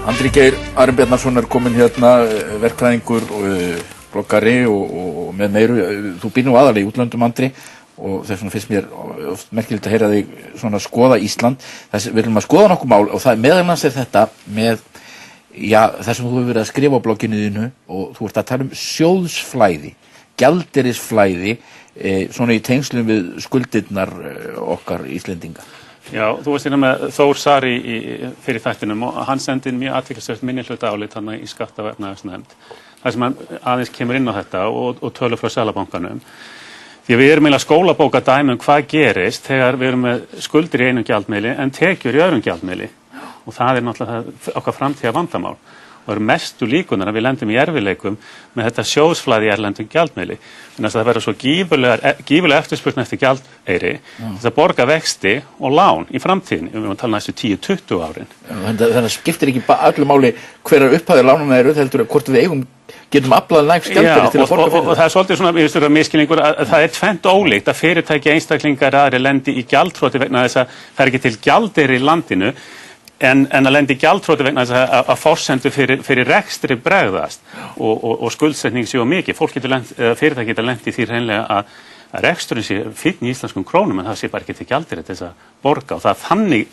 Andri Geir Arinbjarnarson kominn hérna, verkfræðingur og bloggari og með meiru. Þú býr nú aðallega í útlöndum, Andri, og þess vegna finnst mér oft merkilegt að heyra þig svona skoða Ísland. Við viljum að skoða nokkuð mál og það meðal annars þetta með það sem þú hefur verið að skrifa á blogginu þínu og þú ert að tala sjóðsflæði, gjaldeyrisflæði, svona í tengslum við skuldirnar okkar Íslendinga. Já, þú varst hérna með Þór Sari fyrir þættinum og hann sendi mjög athyglisvert minnihlutaálit þarna í skatta- og efnahagsnefnd. Það sem hann aðeins kemur inn á þetta og tölur frá Seðlabankanum. Því að við erum eiginlega skólabóka dæmi hvað gerist þegar við erum með skuldir í einum gjaldmiðli en tekjur í öðrum gjaldmiðli. Og það er náttúrulega okkar framtíða vandamál. Og eru mestu líkunar að við lendum í erfiðleikum með þetta sjóðsflæði í erlendum gjaldmiðli. Þannig að það verður svo gífurlega eftirspurn eftir gjaldeyri þess að borga vexti og lán í framtíðinni. Við erum að tala næstu 10-20 árin. Þannig að skiptir ekki öllu máli hverjar upphæðir lánanna eru, heldur að hvort við getum aflað nægst gjaldeyri til að borga fyrir það. Og það er svolítið svona, ég veist, miskilningur að það er tvennt ólíkt að fyrirtæki einstaklingar aðrir lendi í gjaldþroti vegna þess að það er ekki til gjaldeyri í landinu. En að lendi í gjaldþroti vegna þess að forsendur fyrir rekstri bregðast og skuldsetning séu mikið. Fyrirtæki geta lent í því hreinlega að reksturinn sé fínn í íslenskum krónum en það sé bara ekki til gjaldeyri til þess að borga og það er þannig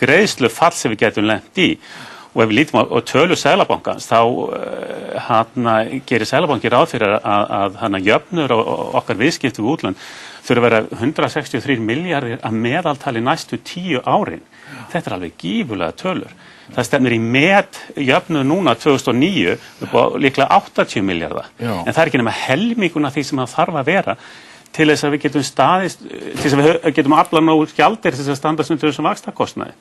greiðslufall sem við getum lent í. Og ef við lítum á tölur Seðlabankans þá gerir Seðlabanki ráð fyrir að jöfnur og okkar viðskipti við útlönd þurfa að vera 163 milljarðir að meðaltali næstu 10 árin. Þetta er alveg gífurlega tölur. Það stefnir í jöfnuð núna 2009 upp á líklega 80 milljarða. En það er ekki nema helminguna því sem það þarf að vera til þess að við getum staðist, til þess að við getum aflað nógu gjaldeyri til þess að standast undir þessum vaxtakostnaði.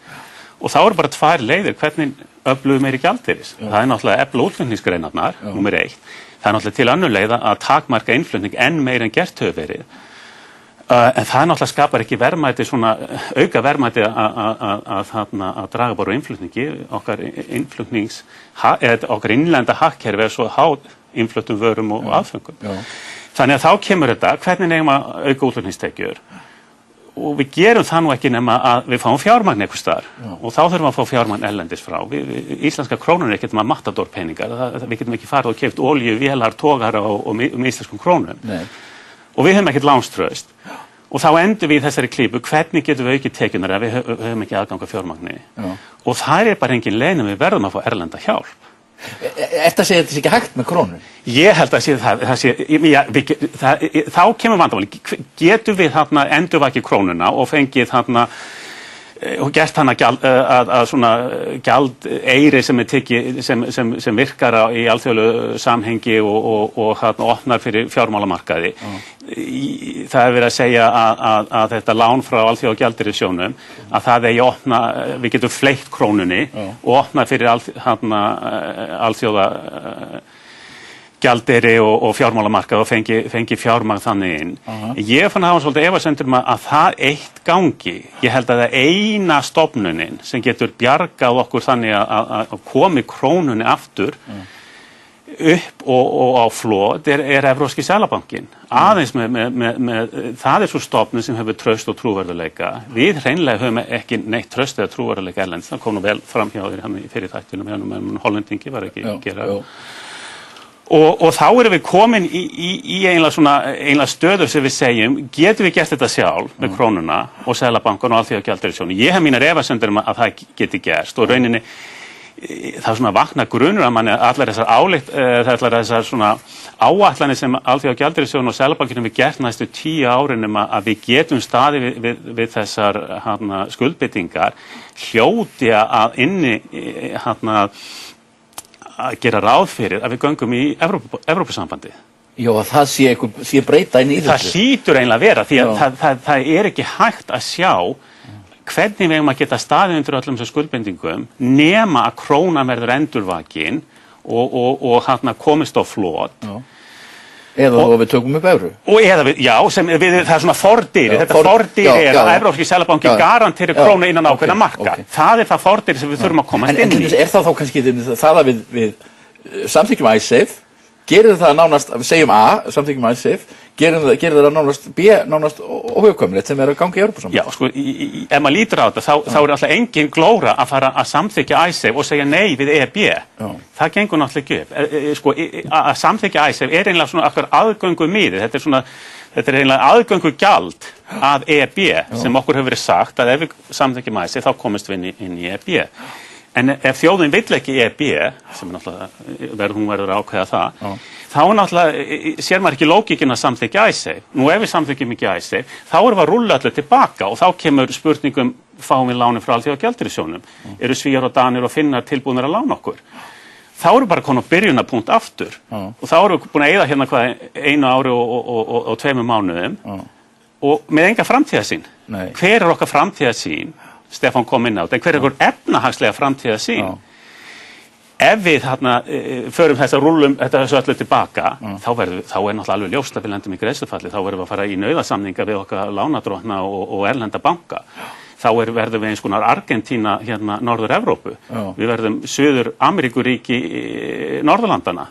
Og þá eru bara tvær leiðir hvernig öflugum meiri gjaldeyris. Það er náttúrulega efla útflutningsgreinarnar, númer 1. Það er náttúrulega til önnur leið að takmarka innflutning enn meira en gert hefur verið. En það náttúrulega skapar ekki verðmæti, svona auka verðmæti að draga bara innflutningi. Okkar innlenda hagkerfi er svo háð innfluttum vörum og aðföngum. Þannig að þá kemur þetta, hvernig eigum að auka útflutningstekjur? Og við gerum það nú ekki nema að við fáum fjármagn einhvers staðar og þá þurfum við að fá fjármagn erlendis frá. Íslenska krónur er ekkert með matadorpeningar, við getum ekki farið og keypt olíu, vélar, togara og með íslenskum krónum. Og við höfum ekkert lánstraust. Og þá endur við í þessari klípu, hvernig getum við aukið tekjurnar ef við höfum ekki aðgang að fjármagni. Og það er bara engin leið en við verðum að fá erlenda hjálp. Ertu að segja að þetta sé ekki hægt með krónun? Ég held að þá kemur vandamáli. Getum við endurvakið krónuna og fengið og gert að svona gjaldeyri sem virkar í alþjóðlegu samhengi og opnar fyrir fjármálamarkaði. Það er verið að segja að þetta lán frá alþjóðagjaldeyrissjóðnum að það eigi opna, við getum fleytt krónunni og opna fyrir alþjóða gjaldeyri og fjármálamarkað og fengi fjármagn þannig inn. Ég fann að hafa svolítið efasemdir að það eitt gangi. Ég held að það eina stofnunin sem getur bjargað okkur þannig að komi krónunni aftur upp og á flot er Evrópski Seðlabankinn. Aðeins það er svo stofnun sem hefur traust og trúverðuleika. Við hreinlega höfum ekki neitt traust eða trúverðuleika erlendis. Það kom nú vel fram hjá þér fyrir þættinum meðan Hollendingi var ekki að gera. Og þá erum við komin í einlega stöður sem við segjum, getum við gert þetta sjálf með krónuna og Seðlabankann og Alþjóðagjaldeyrissjóðinn. Ég hef mínar efasemdir að það geti gerst og rauninni það er svona vakna grunur að manni allar þessar svona áætlanir sem Alþjóðagjaldeyrissjóðinn og Seðlabankinn hefur gert næstu 10 árin að við getum staðið við þessar skuldbindingar hljóti að inni að gera ráð fyrir að við göngum í Evrópusambandið. Já, að það sé breyta inn í þessu. Það hlýtur eiginlega að vera því að það er ekki hægt að sjá hvernig við eigum að geta staðið undir öllum þessum skuldbindingum nema að krónan verður endurvakin og komist á flot. Eða við tökum upp evru. Það er svona fordýri. Þetta fordýri er að Evrópski Seðlabanki garanteri krónu innan ákveðna marka. Það er það fordýri sem við þurfum að komast inn í. En er það þá kannski það að við samþykkjum Icesave, gerir það nánast, segjum A, samþykkjum IceSafe, gerir það nánast B, nánast óhjákvæmilegt sem að ganga í Evrópusambandið. Já, sko, ef maður lítur á þetta, þá er alltaf engin glóra að fara að samþykkja IceSafe og segja nei við EB. Það gengur náttúrulega ekki upp. Sko, að samþykkja IceSafe er einlega svona okkar aðgöngumiðið. Þetta er einlega aðgöngugjald að EB sem okkur hefur verið sagt að ef við samþykkjum IceSafe þá komist við inn í EB. En ef þjóðin vill ekki EB, sem náttúrulega hún verður að ákveða það, þá náttúrulega sér maður ekki lógíkina að samþykkja IceSafe. Nú ef við samþykkjum ekki IceSafe, þá erum við að rúlla öllu tilbaka og þá kemur spurningum fáum við lánin frá Alþjóðagjaldeyrissjóðnum. Eru Svíar og Danir og Finnar tilbúnir að lána okkur? Þá erum við bara komin á byrjunarpunkt aftur og þá erum við búin að eyða hérna einu ári og 2 mánuðum og með enga framtíðarsýn. Hver er okkar framtíðarsýn? Stefán kom inn á þetta, en hver er okkur efnahagslega framtíðarsýn? Ef við förum rúllum þessu öllu tilbaka, þá er náttúrulega alveg ljóst að við lendum í greiðslufalli, þá verðum við að fara í nauðasamninga við okkar lánadrottna og erlenda banka. Þá verðum við eins konar Argentína Norður Evrópu. Við verðum Suður Ameríkuríki Norðurlandana.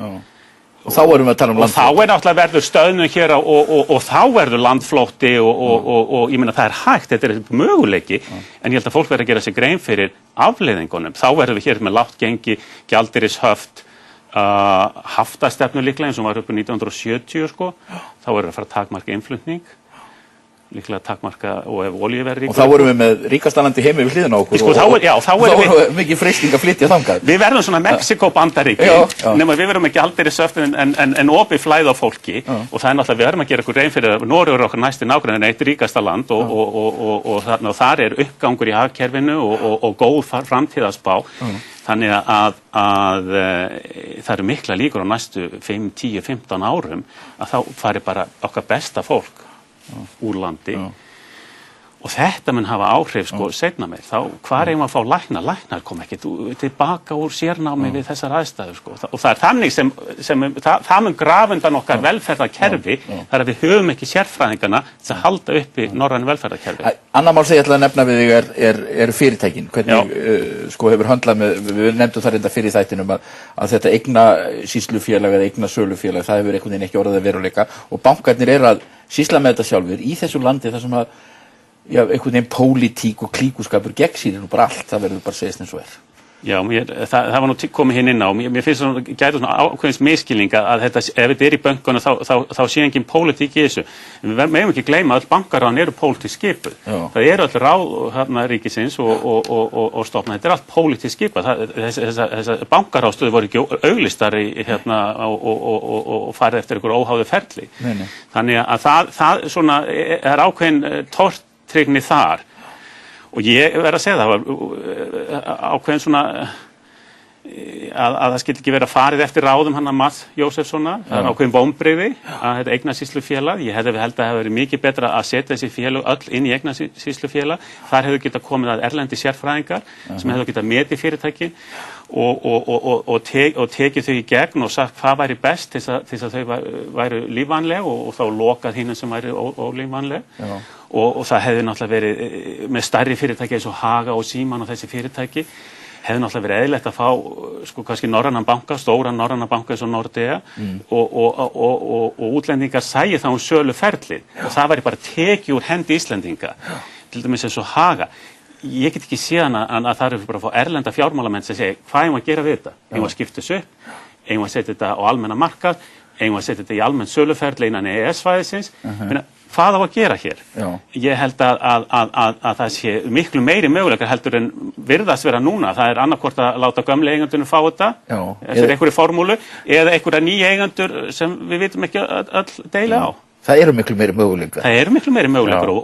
Og þá erum við að tala um landflótti. Og þá náttúrulega verður stöðnun hér og þá verður landflótti og ég meina það er hægt, þetta er möguleiki, en ég held að fólk verður að gera sig grein fyrir afleiðingunum. Þá verður við hér með lágt gengi, gjaldeyrishöft, haftastefnu líklega eins og var uppi 1970 sko. Þá verður að fara að takmarka innflutning. Líklega takmarka og ef olíuverð ríkur. Og þá vorum við með ríkasta land í heimi við hliðina á okkur sko, þá vorum við mikið freisting að flytja þangað. Við verðum svona Mexíkó-Bandaríki nema við verðum ekki gjaldeyrishöft en opið flæði á fólki og það er náttúrulega við verðum að gera okkur reyn fyrir að Noregur er okkar næsti nágranni en eitt ríkasta land og þar er uppgangur í hagkerfinu og góð framtíðarspá. Þannig að það eru mikla líkur á næstu 5, 10, 15 árum að þá fari bara okkar besta fólk úr landi og þetta mun hafa áhrif sko seinna meir. Þá hvar eigum að fá læknar kom ekki tilbaka úr sérnámi við þessar aðstæður sko. Og það er þannig sem það mun grafa undan okkar velferðarkerfi þar að við höfum ekki sérfræðingana til að halda uppi norrænu velferðarkerfi. Annað mál sem ég ætla að nefna við þig er fyrirtækin. Hvernig sko hefur höndlað með, við nefndum það reynda fyrir þættinum að þetta eignasýslufélag eða eignasölufélag, það hefur einhvern veginn ekki orðið að veruleika og bankarnir eru að sýsla með þetta sjálfur í þessu landi þar sem að einhvern veginn pólitík og klíkuskapur gegnsýrir nú bara allt, það verður bara segist eins og er. Já, það var nú komið hinn inn á, mér finnst það gæti svona ákveðins misskilning að þetta, ef þetta er í bönkunum þá sé engin pólitík í þessu. En við megum ekki gleyma að öll bankaráðin eru pólitískt skipuð. Það eru öll ráð ríkisins og stofna, þetta er allt pólitískt skipað. Þessar bankaráðstöður voru ekki auglýstar og farið eftir einhver óháðu ferli. Þannig að það svona er ákveðin tortryggni þar. Og ég verð að segja það var ákveðin svona að það skildi ekki vera farið eftir ráðum hann að Mats Jósefssonar. Það er ákveðin vonbrigði að þetta eignasýslufélag. Ég held að það hefði verið mikið betra að setja þessi félög öll inn í eignasýslufélag. Þar hefðu getað komið að erlendi sérfræðingar sem hefðu getað metið fyrirtæki og tekið þau í gegn og sagt hvað væri best til þess að þau væru lífvænleg og þá lokað hinum sem væri ólífvænleg. Og það hefði náttúrulega verið með stærri fyrirtæki eins og Haga og Síman og þessi fyrirtæki hefði náttúrulega verið eðlilegt að fá sko kannski norrænan banka, stóran norrænan banka eins og Nordea og útlendingar sæju þá söluferlið og það væri bara tekið úr hendi Íslendinga til dæmis eins og Haga. Ég get ekki séð að það eru bara að fá erlenda fjármálamenn sem segja hvað eigum að gera við þetta? Eigum að skipta þessu upp? Eigum að setja þetta á almenna markað? Eigum að setja þetta í almenn söluferli innan EES-svæðisins? Hvað á að gera hér? Ég held að það sé miklu meiri möguleikar heldur en virðast vera núna. Það er annarkvort að láta gömlu eigendunum fá þetta eftir einhverju formúlu eða einhverja nýja eigendur sem við vitum ekki öll deila á. Það eru miklu meiri möguleikar. Það eru miklu meiri möguleikar og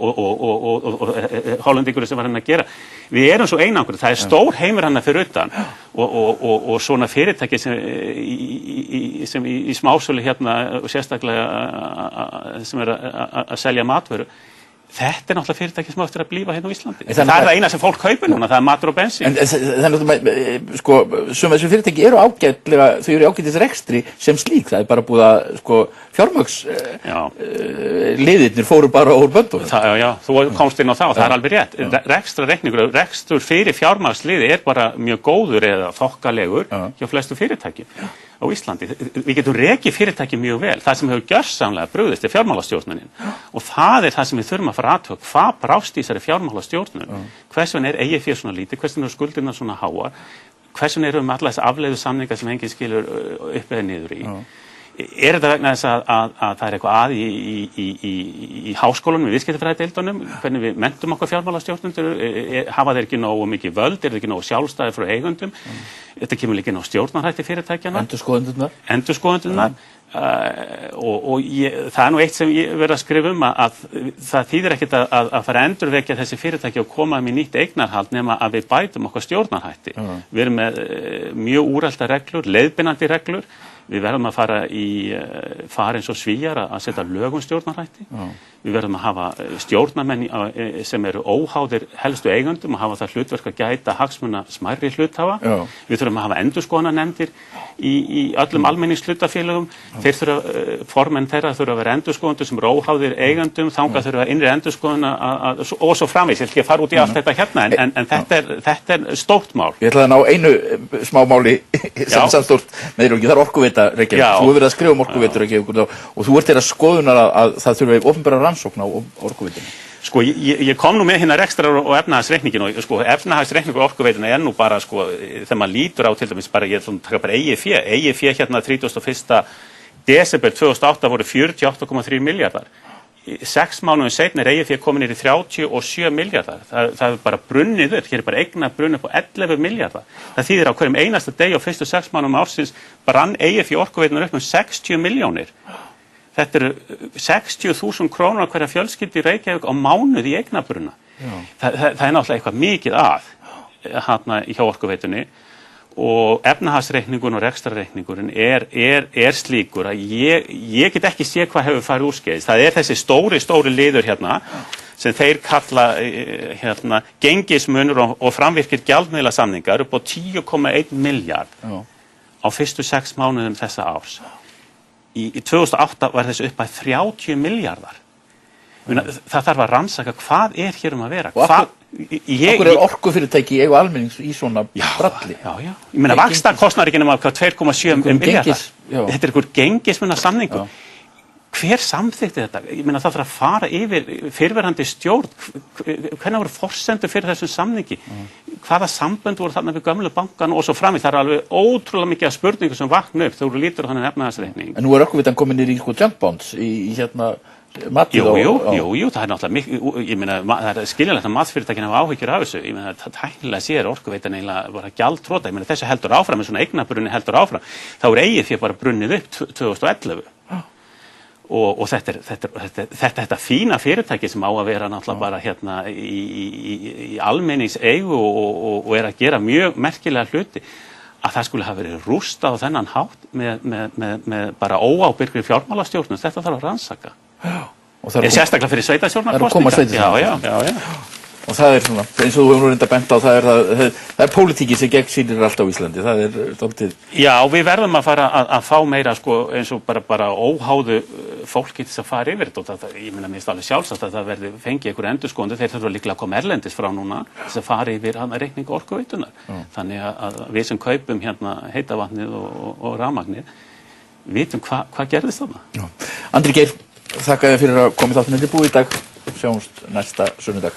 Hollendingur sem var hann að gera. Við erum svo einangur, það er stór heimur hann fyrir utan og svona fyrirtæki sem í smásölu hérna og sérstaklega sem er að selja matvöru. Þetta er náttúrulega fyrirtæki sem áttur að blífa hérna á Íslandi. Það er það eina sem fólk kaupir núna, það er matur og bensín. Þannig að sko, sem þessu fyrirtæki eru ágætlega, þau eru ágætis rekstri sem slík, það er bara búið að sko fjármagnsliðirnir fóru bara úr böndunum. Já, þú komst inn á það og það er alveg rétt. Rekstur fyrir fjármagsliði er bara mjög góður eða þokkalegur hjá flestu fyrirtækjum. á Íslandi. Við getum rekið fyrirtæki mjög vel. Það sem hefur gjörsamlega brugðist fjármálastjórnunin. Og það það sem við þurfum að fara að athuga. Hvað brást í þessari fjármálastjórnun? Hvers vegna eigið fé svona lítið? Hvers vegna skuldirnar svona háar? Hvers vegna erum við alla þessi afleiðu samningar sem enginn skilur upp eða niður í? Þetta vegna þess að það eitthvað í háskólanum, í viðskiptafræðideildunum, hvernig við mentum okkar fjármálastjórnendur, hafa þeir ekki nógu mikið völd, þeir ekki nógu sjálfstæðir frá eigundum, þetta kemur líka inn á stjórnarhætti fyrirtækjanna. Endurskoðendurnar. Það nú eitt sem ég verið að skrifa að það þýðir ekkert að fara að endurvekja þessi fyrirtæki og koma með nýtt eignarhald nema að við bætum okkar stjórnarhætti. Við erum með mjög úrelta reglur, leiðbeinandi reglur. Við verðum að fara eins og Svíar að setja lög stjórnarhætti. Við verðum að hafa stjórnarmenn sem eru óháðir helstu eigundum og hafa það hlutverk að gæta hagsmuna smærri hluthafa. Við þurfum að hafa endurskoðunarnefndir í öllum almenningshlutafélögum. Formenn þeirra þurfa að vera endurskoðendur sem eru óháðir eigundum, þangað þurfa innri endurskoðun og svo framvegis. Ég ætla ekki að fara út í allt þetta hérna, en þetta stórt mál. Ég ætla að ná einu smá máli sem samstórt með þér og það Orkuveita Reykjavík. Þú hefur verið að skrifa Orkuveitu Reykjavík og þú ert þeirra skoðunar að það þurfa opinbera rannsókn á Orkuveitunni. Sko, ég kom nú með hérna rekstrar og efnahagsreikningin og sko, efnahagsreikningur Orkuveituna nú bara, sko, þegar maður lítur á til dæmis bara, ég taka bara eigið fé hérna 31. desember 2008 voru 48,3 milljarðar. 6 mánuðum seinna eigið fé komin í 37 milljarðar. Það bara brunnið upp, hér bara eigna brunnið upp á 11 milljarðar. Það þýðir á hverjum einasta degi á fyrstu 6 mánuðum ársins brann eigið fé Orkuveitunar upp 60 milljónir. Þetta eru 60.000 krónur á hverja fjölskyldu í Reykjavík á mánuð í eignabruna. Það náttúrulega eitthvað mikið hérna hjá Orkuveitunni og efnahagsreikningurinn og rekstrarreikningurinn slíkur að ég get ekki séð hvað hefur farið úrskeiðis. Það þessi stóri liður hérna sem þeir kalla gengismunur og framvirkir gjaldmiðlasamningar upp á 10,1 milljarð á fyrstu 6 mánuðum þessa árs. Í 2008 var þessi upp að 30 milljarðar. Það þarf að rannsaka hvað hér að vera. Okkur orkufyrirtæki í eigu almennings í svona bralli? Já. Ég meina, vaxtakostnaður ekki nema 2,7 milljarðar. Þetta einhver gengismunna samningur. Hver samþykkti þetta? Ég meina, það þarf að fara yfir fyrrverandi stjórn. Hvernig voru forsendur fyrir þessum samningi? Hvaða sambönd voru þarna við gömlu bankan og svo framvið? Það alveg ótrúlega mikið af spurningum sem vakna upp þegar þú lítur á þannig efnahagsreikning. En nú Orkuveitan komin í junk bonds í matið Jú, það náttúrulega mikið, ég meina, það skiljanlegt að matfyrirtækin hafa áhyggjur af þessu. Ég meina, tæknilega sér Orkuveitan eiginlega bara gjaldþrota. Ég meina, þessu heldur áfram, en svona eignabrunni heldur áfram. Þá eigið fé bara brunnið upp 2011. Og þetta fína fyrirtæki sem á að vera náttúrulega bara hérna í almenningseigu og að gera mjög merkilega hluti, að það skulle hafa verið rústað á þennan hátt með bara óábyrgri fjármálastjórnum. Þetta þarf að rannsaka. Sérstaklega fyrir sveitarstjórnarkosningar. Já. Og það svona, eins og þú hefur reynda bent á, það pólitíkin sem gegn sýnir allt á Íslandi, það dálítið... Já, við verðum að fara að fá meira, sko, eins og bara óháðu fólki til að fara yfir þetta. Ég meina, mér alveg sjálfsagt að það fengi einhverju endurskoðendur, þeir þurfa líklega að koma erlendis frá núna til að fara yfir reikningu Orkuveitunnar. Þannig að við sem kaupum hérna heita vatnið og rafmagnið, vitum hvað gerðist þarna. Andri Geir, þakka þér fyrir að koma í þáttinn. Þetta búið í dag. Sjáumst næsta sunnudag.